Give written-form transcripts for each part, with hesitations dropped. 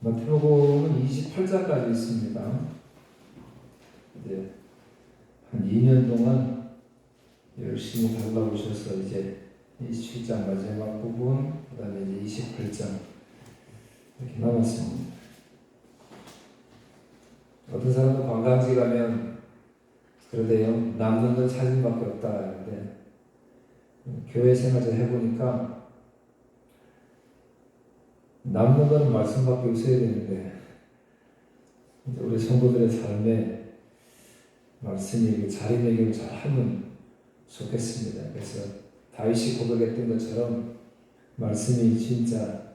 마태복음은 28장까지 있습니다. 이제 한 2년 동안 열심히 달라오셔서 이제 27장 마지막 부분, 그 다음에 이제 28장 이렇게 남았습니다. 어떤 사람은 관광지 가면 그러대요. 남는 건 사진밖에 없다 하는데 교회 생활 좀 해보니까 남는 건 말씀밖에 없어야 되는데 우리 성도들의 삶에 말씀이 자리매김을 잘 하면 좋겠습니다. 그래서 다윗이 고백했던 것처럼 말씀이 진짜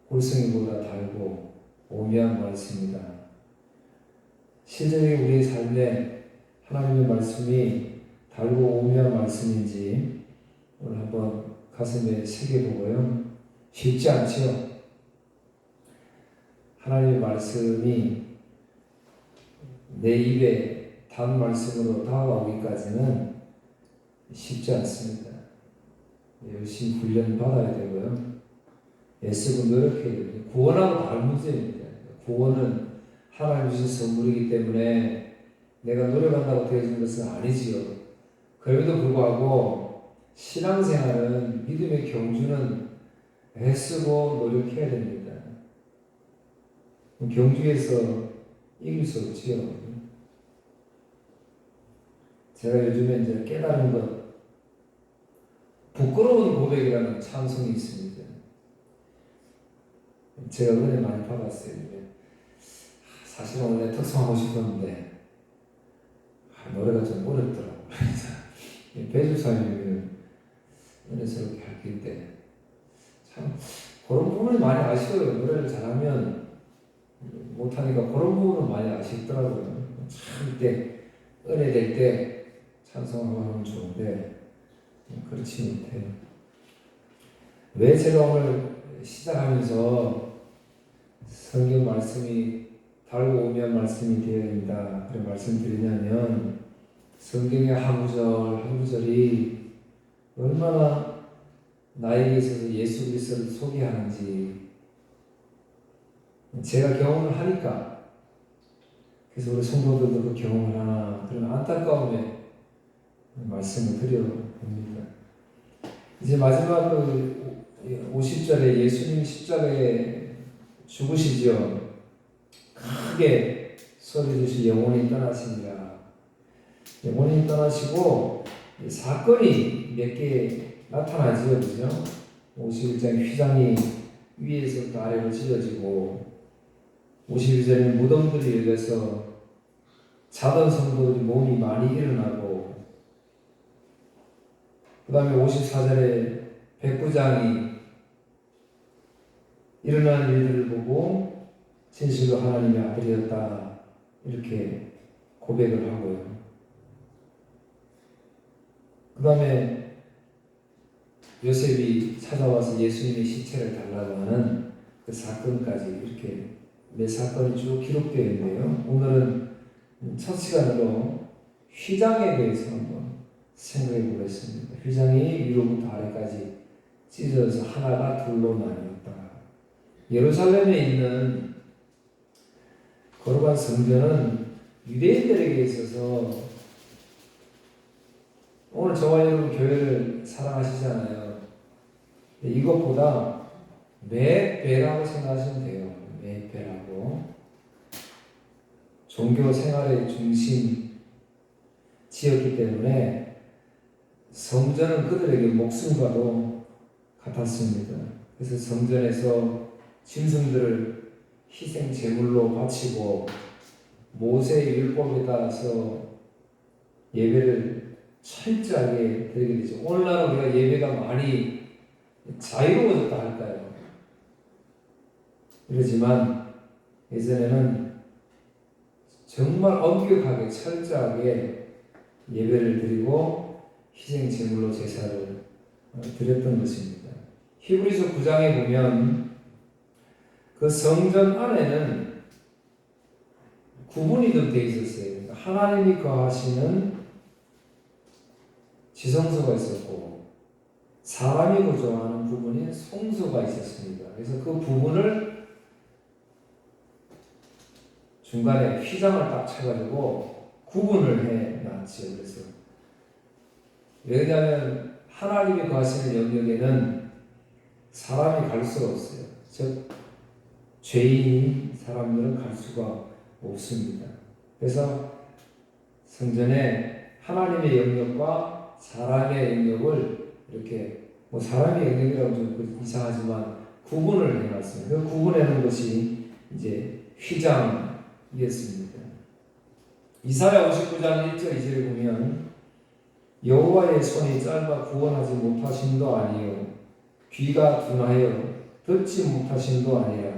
꿀성이보다 달고 오묘한 말씀이다. 실제로 우리의 삶에 하나님의 말씀이 달고 오묘한 말씀인지 오늘 한번 가슴에 새겨보고요. 쉽지 않죠. 하나님의 말씀이 내 입에 단 말씀으로 다가오기까지는 쉽지 않습니다. 열심히 훈련 받아야 되고요. 애쓰고 노력해야 됩니다. 구원하고 다른 문제입니다. 구원은 하나님 주신 선물이기 때문에 내가 노력한다고 되어지는 것은 아니지요. 그럼에도 불구하고 신앙생활은 믿음의 경주는 애쓰고 노력해야 됩니다. 경주에서 이길 수 없지요. 제가 요즘에 이제 깨달은 것, 부끄러운 고백이라는 찬송이 있습니다. 제가 은혜 많이 받았어요. 사실 원래 특성하고 싶었는데 노래가 좀 어렵더라고요. 그래서 배주사님은 은혜스럽게 가르칠 때 참 그런 부분이 많이 아쉬워요. 노래를 잘하면 못하니까 그런 부분은 많이 아쉽더라고요. 참 이때 은혜 될 때 찬송하고 하면 좋은데 그렇지 못해요. 왜 제가 오늘 시작하면서 성경 말씀이 달고 오묘한 말씀이 되어야 된다 그런 말씀드리냐면 성경의 한 구절 한 구절이 얼마나 나에게 있어서 예수 그리스도를 소개하는지 제가 경험을 하니까 그래서 우리 성도들도 그 경험을 하나 그런 안타까움에 말씀을 드려봅니다. 이제 마지막 그 50절에 예수님 십자가에 죽으시죠. 크게 소리 주시 영원히 떠나시니라. 영원히 떠나시고 사건이 몇 개 나타나죠. 그죠? 51장 휘장이 위에서부터 아래로 찢어지고 52절에는 무덤들이 열려서 자던 성도들이 몸이 많이 일어나고 그 다음에 54절에 백부장이 일어나는 일들을 보고 진실로 하나님의 아들이었다 이렇게 고백을 하고요. 그 다음에 요셉이 찾아와서 예수님의 시체를 달라고 하는 그 사건까지 이렇게 몇 사건이 쭉 기록되어 있는데요. 오늘은 첫 시간으로 휘장에 대해서 한번 생각해 보겠습니다. 휘장이 위로부터 아래까지 찢어져서 하나가 둘로 나뉘었다. 예루살렘에 있는 거룩한 성전은 유대인들에게 있어서 오늘 저와 여러분 교회를 사랑하시잖아요. 이것보다 몇 배라고 생각하시면 돼요. 몇 배라고. 종교 생활의 중심지였기 때문에 성전은 그들에게 목숨과도 같았습니다. 그래서 성전에서 짐승들을 희생 제물로 바치고 모세의 율법에 따라서 예배를 철저하게 드리게 되죠. 오늘날 우리가 예배가 많이 자유로워졌다 할까요? 그렇지만 예전에는 정말 엄격하게 철저하게 예배를 드리고 희생 제물로 제사를 드렸던 것입니다. 히브리서 9장에 보면 그 성전 안에는 구분이 좀 되어 있었어요. 그러니까 하나님이 거하시는 지성소가 있었고 사람이 거주하는 부분인 성소가 있었습니다. 그래서 그 부분을 중간에 휘장을 딱 쳐가지고 구분을 해 놨지요. 그래서 왜냐하면 하나님이 거하시는 영역에는 사람이 갈 수가 없어요. 즉 죄인인 사람들은 갈 수가 없습니다. 그래서 성전에 하나님의 영역과 사람의 영역을 이렇게 뭐 사람의 영역이라고 좀 이상하지만 구분을 해놨습니다. 그 구분해놓은 것이 이제 휘장이었습니다. 이사야 59장 1절 2절에 보면 여호와의 손이 짧아 구원하지 못하심도 아니요 귀가 둔하여 듣지 못하심도 아니라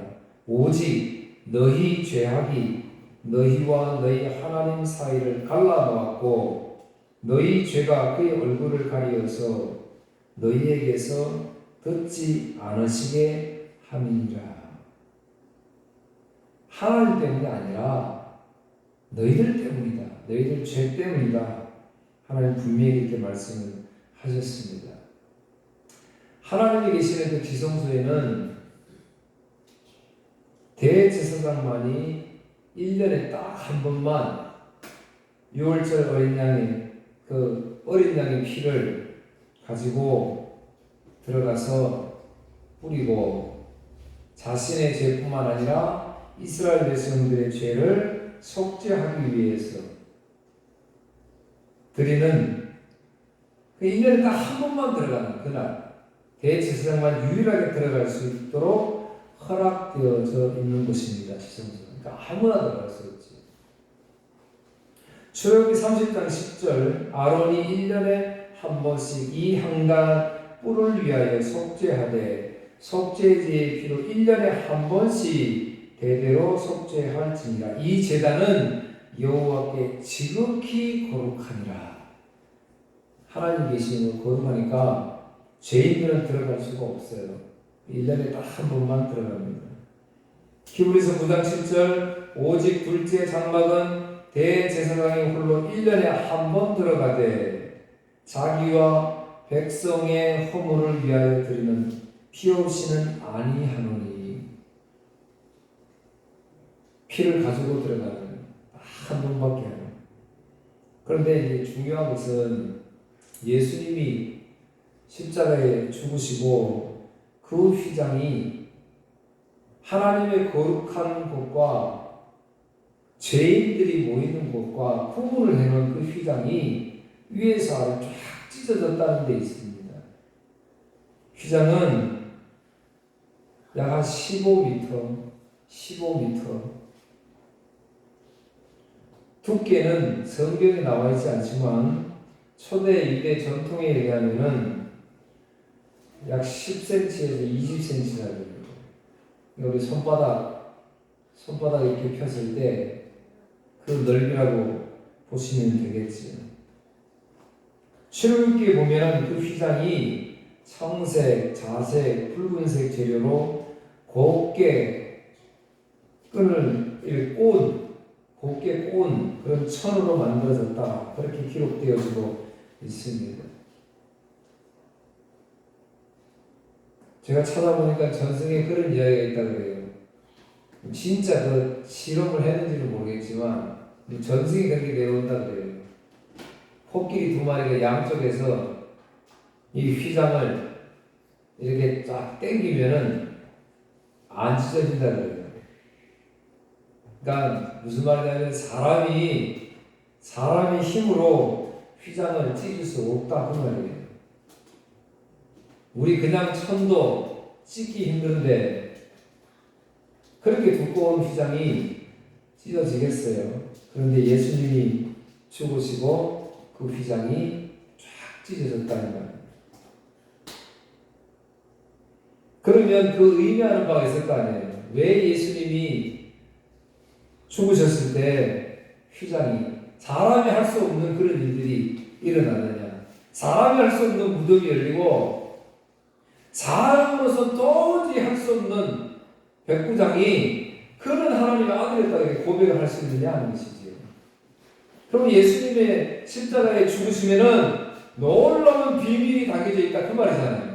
오직 너희 죄악이 너희와 너희 하나님 사이를 갈라놓았고 너희 죄가 그의 얼굴을 가리어서 너희에게서 듣지 않으시게 함이니라. 하나님 때문이 아니라 너희들 때문이다. 너희들 죄 때문이다. 하나님 분명히 이렇게 말씀을 하셨습니다. 하나님이 계시는 그 지성소에는 대제사장만이 1년에 딱 한 번만 6월절 어린 양의 그 어린 양의 피를 가지고 들어가서 뿌리고 자신의 죄뿐만 아니라 이스라엘 백성들의 죄를 속죄하기 위해서 드리는 그 1년에 딱 한 번만 들어가는 그날 대제사장만 유일하게 들어갈 수 있도록 허락되어져 있는 곳입니다. 지성소. 그러니까 아무나 들어갈 수 없지. 출애굽기 30장 10절 아론이 1년에 한 번씩 이 향단 뿔을 위하여 속죄하되 속죄제의 피로 1년에 한 번씩 대대로 속죄할지니라. 이 제단은 여호와께 지극히 거룩하니라. 하나님 계시는 거룩하니까 죄인들은 들어갈 수가 없어요. 1년에 딱 한 번만 들어갑니다. 히브리서 9장 7절 오직 둘째 장막은 대제사장이 홀로 1년에 한 번 들어가되 자기와 백성의 허물을 위하여 드리는 피 없이는 아니하노니. 피를 가지고 들어가는 한 번밖에 안 해요. 그런데 이제 중요한 것은 예수님이 십자가에 죽으시고 그 휘장이 하나님의 거룩한 곳과 죄인들이 모이는 곳과 구분을 해놓은 그 휘장이 위에서 아래 쫙 찢어졌다는 데 있습니다. 휘장은 약 한 15m 두께는 성경에 나와 있지 않지만 초대 유대 전통에 의하면은 약 10cm에서 20cm 됩니다. 우리 손바닥 이렇게 폈을 때 그 넓이라고 보시면 되겠지요. 출애굽기에 보면 그 휘장이 청색, 자색, 붉은색 재료로 곱게 끈을 곱게 꼬은 그런 천으로 만들어졌다. 그렇게 기록되어지고 있습니다. 제가 찾아보니까 전승에 그런 이야기가 있다고 그래요. 진짜 그 실험을 했는지는 모르겠지만 전승이 그렇게 내려온다 그래요. 코끼리 2마리가 양쪽에서 이 휘장을 이렇게 쫙 당기면은 안 찢어진다 그래요. 그러니까 무슨 말이냐면 사람이 힘으로 휘장을 찢을 수 없다 그 말이에요. 우리 그냥 천도 찢기 힘든데 그렇게 두꺼운 휘장이 찢어지겠어요. 그런데 예수님이 죽으시고 그 휘장이 쫙 찢어졌다는 거예요. 그러면 그 의미하는 바가 있을 거 아니에요. 왜 예수님이 죽으셨을 때 휘장이 사람이 할 수 없는 그런 일들이 일어나느냐. 사람이 할 수 없는 무덤이 열리고 사람으로서 도저히 할 수 없는 백부장이 그런 하나님의 아들이었다고 고백을 할 수 있느냐 하는 것이지요. 그럼 예수님의 십자가에 죽으시면은 놀라운 비밀이 담겨져 있다 그 말이잖아요.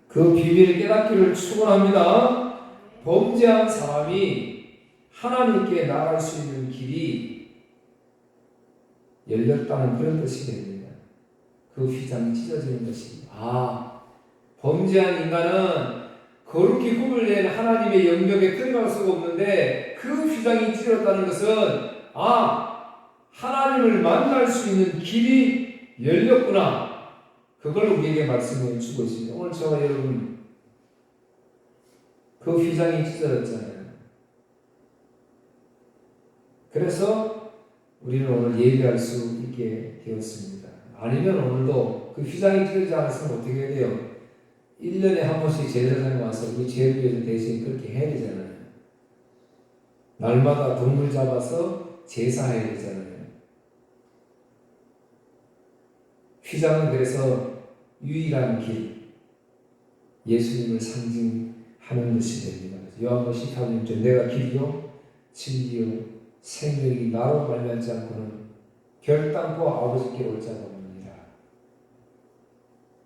그 비밀을 깨닫기를 축원합니다. 범죄한 사람이 하나님께 나갈 수 있는 길이 열렸다는 그런 뜻이 됩니다. 그 휘장이 찢어지는 것입니다. 범죄한 인간은 거룩히 꿈을 낸 하나님의 영역에 들어갈 수가 없는데 그 휘장이 찢어졌다는 것은 하나님을 만날 수 있는 길이 열렸구나. 그걸 우리에게 말씀해 주고 있습니다. 오늘 저와 여러분 그 휘장이 찢어졌잖아요. 그래서 우리는 오늘 예배할 수 있게 되었습니다. 아니면 오늘도 그 휘장이 찢어지지 않았으면 어떻게 해야 돼요? 1년에 한 번씩 제사장에 와서 우리 죄를 위해서 대신 그렇게 해야 되잖아요. 날마다 동물 잡아서 제사해야 되잖아요. 휘장은 그래서 유일한 길, 예수님을 상징하는 것이 됩니다. 요한복음 14장 내가 길이요 진리요 생명이 나로 말미암지 않고는 결단코 아버지께 올 자가 없느니라.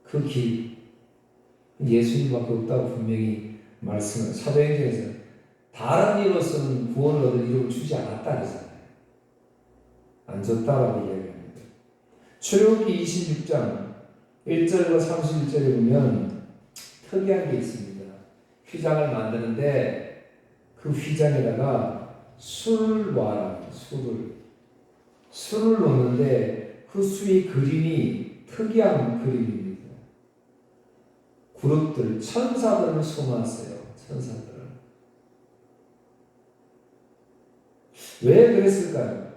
그 길, 예수님밖에 없다고 분명히 말씀을 사도행전에서 다른 이로서는 구원을 얻을 이름을 주지 않았다 그러잖아요. 안 줬다라고 이야기합니다. 출애굽기 26장 1절과 31절에 보면 특이한 게 있습니다. 휘장을 만드는데 그 휘장에다가 술을 놔라. 술을 놓는데 그 수의 그림이 특이한 그림입니다. 그룹들, 천사들을 소모했어요. 천사들을. 왜 그랬을까요?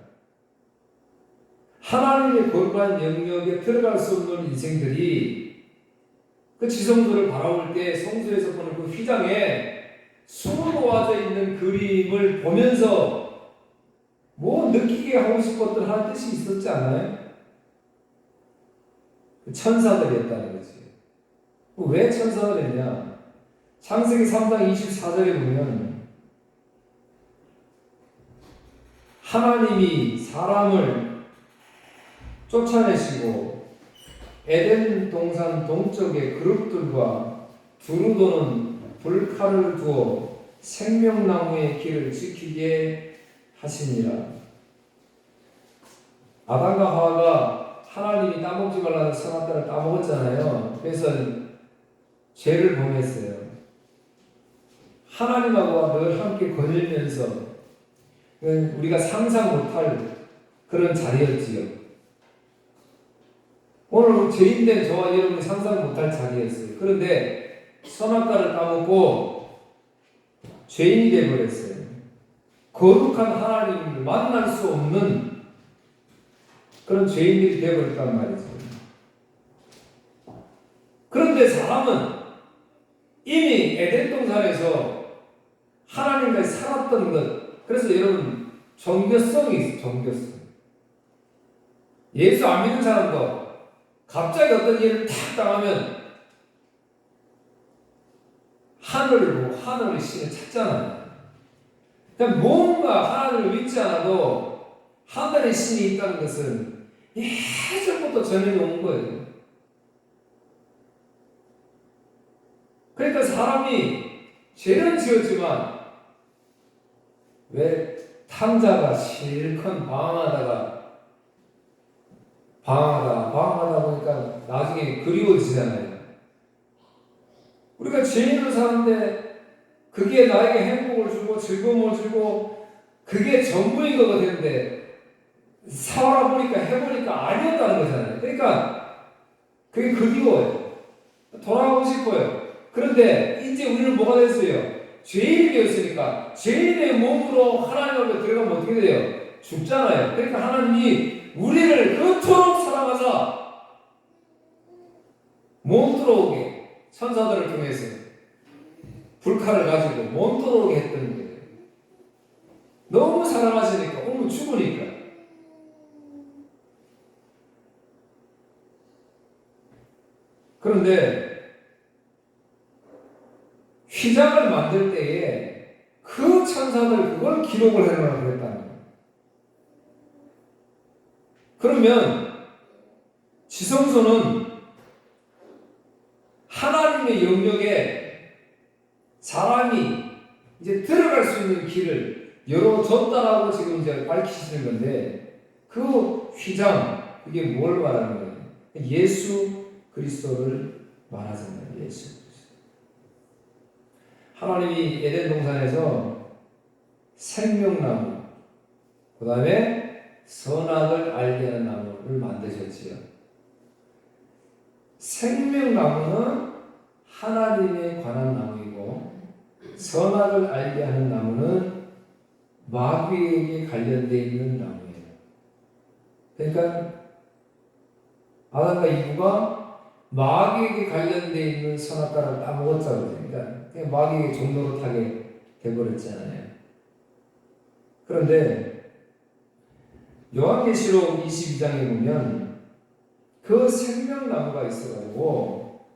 하나님의 거룩한 영역에 들어갈 수 없는 인생들이 그 지성소를 바라볼 때 성소에서 보는 그 휘장에 수로 놓아져 있는 그림을 보면서 뭐 느끼게 하고 싶었던 하나의 뜻이 있었지 않나요? 천사들이었다는 거지. 왜 천사를 했냐? 창세기 3장 24절에 보면 하나님이 사람을 쫓아내시고 에덴 동산 동쪽의 그룹들과 두루 도는 불칼을 두어 생명나무의 길을 지키게 하시니라. 아담과 하와가 하나님이 따먹지 말라는 선악 과를 따먹었잖아요. 그래서 죄를 범했어요. 하나님하고 늘 함께 거닐면서 우리가 상상 못할 그런 자리였지요. 오늘 죄인된 저와 여러분이 상상 못할 자리였어요. 그런데 선악과를 따먹고 죄인이 되어버렸어요. 거룩한 하나님을 만날 수 없는 그런 죄인들이 되어버렸단 말이죠. 그런데 사람은 이미 에덴 동산에서 하나님과 살았던 것, 그래서 여러분 종교성이 있어요. 종교성. 예수 안 믿는 사람도 갑자기 어떤 일을 탁 당하면 하늘을 보고 하늘의 신을 찾잖아요. 그러니까 뭔가 하나님을 믿지 않아도 하늘의 신이 있다는 것은 예전부터 전해 온 거예요. 그러니까 사람이 죄는 지었지만 왜 탐자가 실컷 방황하다 보니까 나중에 그리워지잖아요. 우리가 죄인으로 사는데 그게 나에게 행복을 주고 즐거움을 주고 그게 전부인 것 같았는데 살아보니까 해보니까 아니었다는 거잖아요. 그러니까 그게 그리워요. 돌아가고 싶어요. 그런데 이제 우리는 뭐가 됐어요? 죄인이 되었으니까 죄인의 몸으로 하나님 앞에 들어가면 어떻게 돼요? 죽잖아요. 그러니까 하나님이 우리를 그토록 사랑하사 못 들어오게 천사들을 통해서 불칼을 가지고 못 들어오게 했던 거예요. 너무 사랑하시니까 오면 죽으니까. 그런데 휘장을 만들 때에 그 천사들 그걸 기록을 해놓으라고 그랬다는 거예요. 그러면 지성소는 하나님의 영역에 사람이 이제 들어갈 수 있는 길을 열어줬다라고 지금 이제 밝히시는 건데, 그 휘장, 그게 뭘 말하는 거예요? 예수 그리스도를 말하잖아요. 예수 그리스도. 하나님이 에덴 동산에서 생명나무, 그 다음에 선악을 알게 하는 나무를 만드셨지요. 생명나무는 하나님에 관한 나무이고, 선악을 알게 하는 나무는 마귀에게 관련되어 있는 나무예요. 그러니까 아담과 이브가 마귀에게 관련되어 있는 선악과를 따먹었다고. 그러니까 그냥 마귀에게 종로로 타게 돼버렸잖아요. 그런데 요한계시록 22장에 보면 그 생명나무가 있어가지고,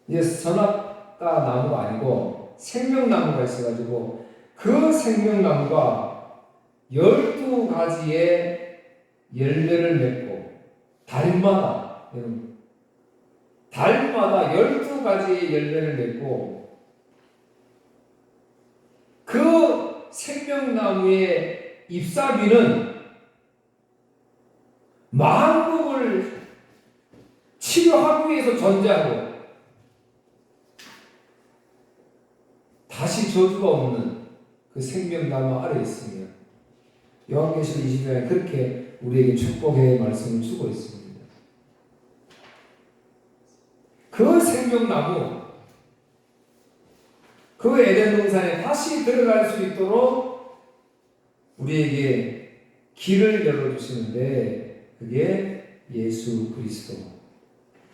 이제 선악과 나무가 아니고 생명나무가 있어가지고, 그 생명나무가 12가지의 열매를 맺고, 달마다 12가지의 열매를 맺고, 그 생명나무의 잎사귀는 만국을 치료하기 위해서 존재하고, 다시 저주가 없는 그 생명나무 아래에 있으며, 요한계시록 20장에 그렇게 우리에게 축복의 말씀을 주고 있습니다. 그 생명나무, 그 에덴 동산에 다시 들어갈 수 있도록 우리에게 길을 열어주시는데, 그게 예수 그리스도.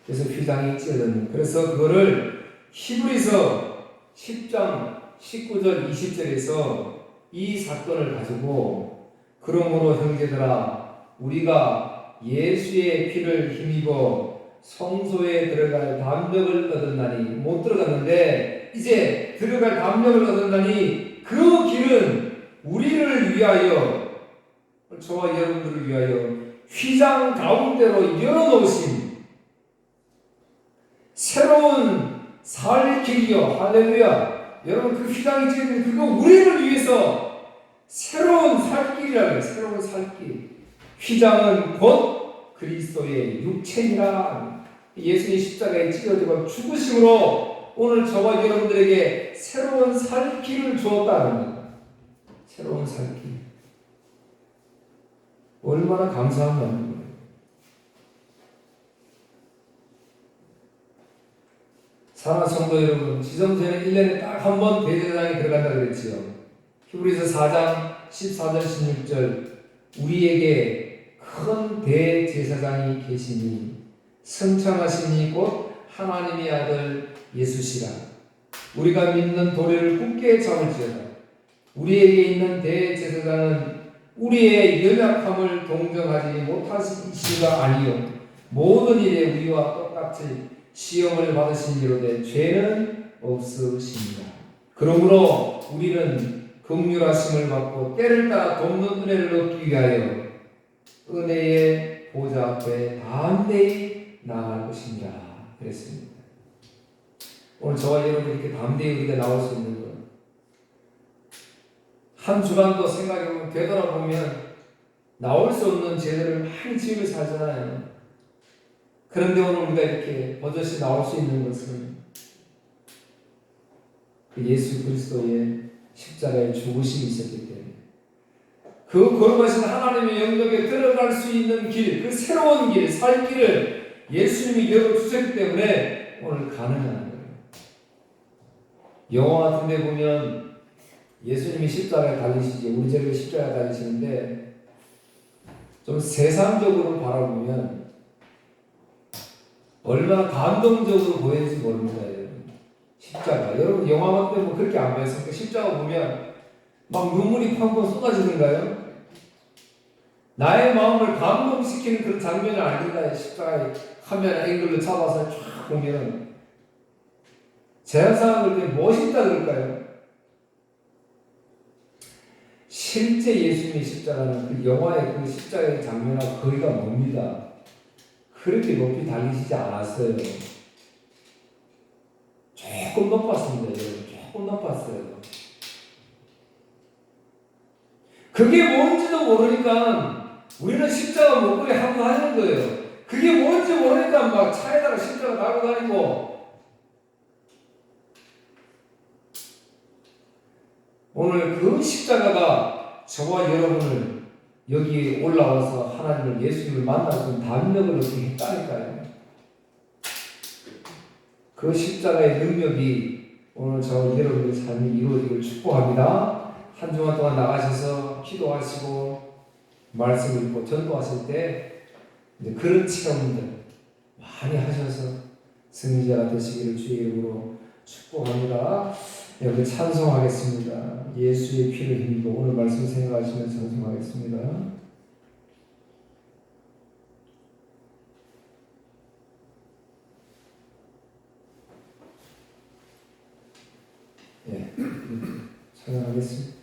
그래서 휘장이 찢어졌는, 그래서 그거를 히브리서 10장 19절 20절에서 이 사건을 가지고, 그러므로 형제들아, 우리가 예수의 피를 힘입어 성소에 들어갈 담력을 얻었나니, 못 들어갔는데 이제 들어갈 담력을 얻었나니, 그 길은 우리를 위하여, 저와 여러분들을 위하여 휘장 가운데로 열어놓으신 새로운 살 길이요. 할렐루야. 여러분, 그 휘장이 지금 그거 우리를 위해서 새로운 살길이라고 해요. 새로운 살길. 휘장은 곧 그리스도의 육체니라. 예수의 십자가에 찢어지고 죽으심으로 오늘 저와 여러분들에게 새로운 살길을 주었다는 겁니다. 새로운 살길. 얼마나 감사한 마음이에요. 사랑하는 성도 여러분, 지성소에는 1년에 딱 한 번 대제사장이 들어간다 그랬지요. 히브리서 4장 14절 16절, 우리에게 큰 대제사장이 계시니 성창하시니 곧 하나님의 아들 예수시라. 우리가 믿는 도리를 굳게 잡을지어다. 우리에게 있는 대제사장은 우리의 연약함을 동정하지 못하시가 아니요 모든 일에 우리와 똑같이 시험을 받으신 이로되 죄는 없으십니다. 그러므로 우리는 긍휼하심을 받고 때를 따라 돕는 은혜를 얻기 위하여 은혜의 보좌 앞에 담대히 나아갈 것입니다. 그랬습니다. 오늘 저와 여러분 이렇게 담대히 우리가 나올 수 있는 것, 한 주간도 생각해보면, 되돌아보면 나올 수 없는 죄들을 많이 지으며 살잖아요. 그런데 오늘 우리가 이렇게 버젓이 나올 수 있는 것은 그 예수 그리스도의 십자가의 죽으심이 있었기 때문에, 그 걸어가신 하나님의 영역에 들어갈 수 있는 길, 그 새로운 길, 살 길을 예수님이 열어주셨기 때문에 오늘 가능한 거예요. 영화 같은 데 보면 예수님이 십자가에 달리시지, 우리 저렇게 십자가에 달리시는데, 좀 세상적으로 바라보면 얼마나 감동적으로 보이는지 모릅니다. 십자가. 여러분 영화 같은 데 그렇게 안 보였습니까? 십자가 보면 막 눈물이 펑펑 쏟아지는가요? 나의 마음을 감동시키는 그런 장면을 알겠나요? 십자가에 카메라 앵글로 잡아서 쫙 보면 제사장을 그렇게 멋있다 그럴까요? 실제 예수님의 십자가는 그 영화의 그 십자가의 장면하고 거리가 멉니다. 그렇게 높이 달리시지 않았어요. 조금 높았습니다. 조금 높았어요. 그게 뭔지도 모르니까 우리는 십자가 목걸이 하고 다니는 거예요. 그게 뭔지 모르니까 막 차에다가 십자가 달고 다니고. 오늘 그 십자가가 저와 여러분을 여기 올라와서 하나님을 예수님을 만날 수 있는 담력을 얻게 했다니까요. 그 십자가의 능력이 오늘 저와 여러분의 삶이 이루어지기를 축복합니다. 한 주간 동안 나가셔서 기도하시고 말씀 읽고 전도하실 때 이제 그런 체험들 많이 하셔서 승리자가 되시기를 주의 이름으로 축복합니다. 여기 찬송하겠습니다. 예수의 피를 힘입어. 오늘 말씀 생각하시면서 찬송하겠습니다. 예, 찬양하겠습니다.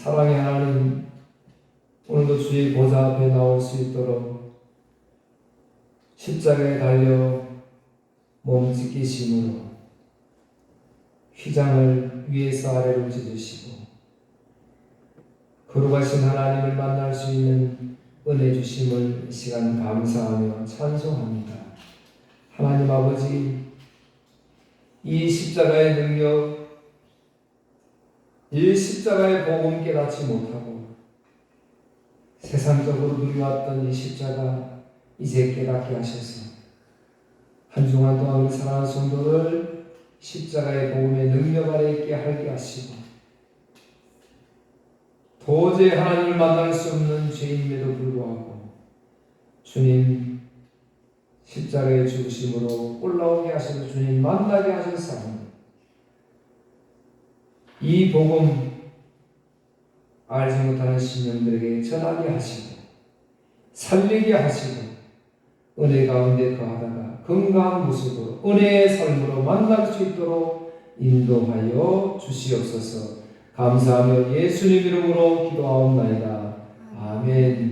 사랑의 하나님, 오늘도 주의 보좌 앞에 나올 수 있도록 십자가에 달려 몸 찢기심으로 휘장을 위에서 아래로 찢으시고 거룩하신 하나님을 만날 수 있는 은혜 주심을 이 시간 감사하며 찬송합니다. 하나님 아버지, 이 십자가의 능력, 이 십자가의 복음 깨닫지 못하고 세상적으로 누려왔던 이 십자가 이제 깨닫게 하셔서 한 주간 동안 우리 사랑하는 성도를 십자가의 복음의 능력 아래 있게 하게 하시고 도저히 하나님을 만날 수 없는 죄인임에도 불구하고 주님 십자가의 죽으심으로 올라오게 하셔서 주님 만나게 하셨사옵니다. 이 복음 알지 못하는 신령들에게 전하게 하시고 살리게 하시고 은혜 가운데 거하다가 건강한 모습으로 은혜의 삶으로 만날 수 있도록 인도하여 주시옵소서. 감사하며 예수님 이름으로 기도하옵나이다. 아멘.